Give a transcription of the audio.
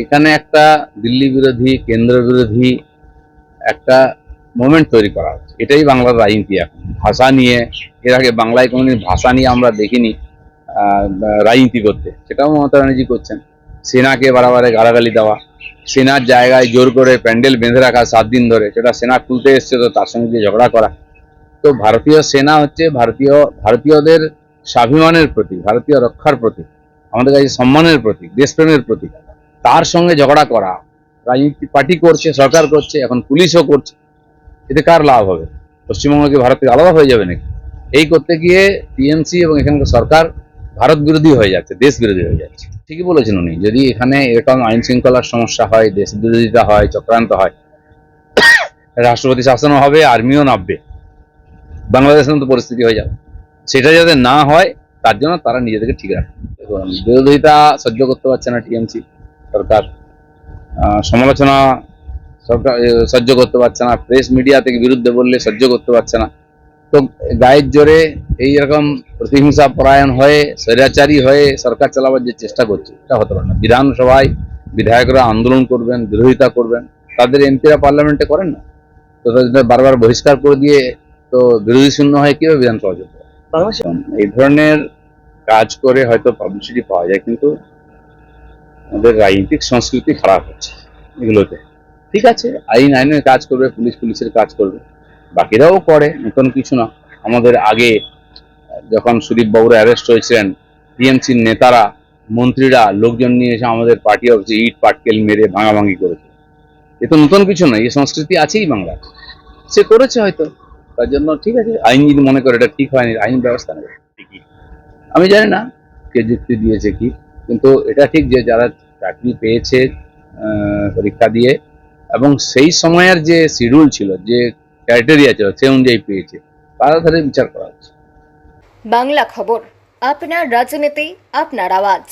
এখানে একটা দিল্লি বিরোধী কেন্দ্র বিরোধী একটা মোমেন্ট তৈরি করা হচ্ছে, এটাই বাংলার রাজনীতি। এখন ভাষা নিয়ে, এর আগে বাংলায় কোনোদিন ভাষা নিয়ে আমরা দেখিনি রাজনীতি করতে, সেটাও মমতা ব্যানার্জি করছেন। সেনাকে বারে গালাগালি দেওয়া, সেনার জায়গায় জোর করে প্যান্ডেল বেঁধে রাখা 7 দিন ধরে, সেটা সেনা খুলতে এসছে তো তার সঙ্গে গিয়ে ঝগড়া করা। তো ভারতীয় সেনা হচ্ছে ভারতীয়দের স্বাভিমানের প্রতীক, ভারতীয় রক্ষার প্রতীক, আমাদের কাছে সম্মানের প্রতীক, দেশপ্রেমের প্রতীক। তার সঙ্গে ঝগড়া করা রাজনীতি পার্টি করছে, সরকার করছে, এখন পুলিশও করছে। এতে কার লাভ হবে? পশ্চিমবঙ্গ কি ভারত থেকে আলাদা হয়ে যাবে নাকি? এই করতে গিয়ে টিএমসি এবং এখানকার সরকার ভারত বিরোধী হয়ে যাচ্ছে, দেশ বিরোধী হয়ে যাচ্ছে। ঠিকই বলেছেন উনি, যদি এখানে এরকম আইন শৃঙ্খলার সমস্যা হয়, দেশ বিরোধিতা হয়, চক্রান্ত হয়, রাষ্ট্রপতি শাসনও হবে, আর্মিও নামবে, বাংলাদেশের মতো পরিস্থিতি হয়ে যাবে। সেটা যাতে না হয় তার জন্য তারা নিজেদেরকে ঠিক রাখে। দেখুন, বিরোধিতা সহ্য করতে পারছে না টিএমসি সরকার, সমালোচনা সরকার সহ্য করতে পারছে না, প্রেস মিডিয়া থেকে বিরুদ্ধে বললে সহ্য করতে পারছে না। তো গায়ের জোরে এইরকম প্রতিহিংসা পরায়ণ হয়ে, স্বৈরাচারী হয়ে সরকার চালাবার যে চেষ্টা করছে, এটা হতে পারে না। বিধানসভায় বিধায়করা আন্দোলন করবেন, বিরোধিতা করবেন, তাদের এমপিরা পার্লামেন্টে করেন না, তো তাদের বারবার বহিষ্কার করে দিয়ে তো বিরোধী শূন্য হয় কিভাবে বিধানসভা চলতে পারে? এই ধরনের কাজ করে হয়তো পাবলিসিটি পাওয়া যায়, কিন্তু আমাদের রাজনৈতিক সংস্কৃতি খারাপ হচ্ছে এগুলোতে। ঠিক আছে, আইনের কাজ করবে, পুলিশের কাজ করবে, বাকিরাও করে, নতুন কিছু না। আমাদের আগে যখন সুদীপ বাবুরা অ্যারেস্ট হয়েছিলেন, টিএমসির নেতারা, মন্ত্রীরা লোকজন নিয়ে এসে আমাদের পার্টি অফিসে ইট পাটকেল মেরে ভাঙাভাঙি করেছে। এ তো নতুন কিছু নয়, এই সংস্কৃতি আছেই বাংলায়, সে করেছে হয়তো, তার জন্য ঠিক আছে। আইন যদি মনে করে এটা ঠিক হয়নি, আইন ব্যবস্থা নেবে। ঠিকই, আমি জানি না কে যুক্তি দিয়েছে কি, কিন্তু এটা ঠিক যে যারা চাকরি পেয়েছে পরীক্ষা দিয়ে, এবং সেই সময়ের যে শিডিউল ছিল, যে ক্রাইটেরিয়া ছিল, সে অনুযায়ী পেয়েছে, তারা তাদের বিচার করা হচ্ছে। বাংলা খবর, আপনার রাজনীতি, আপনার আওয়াজ।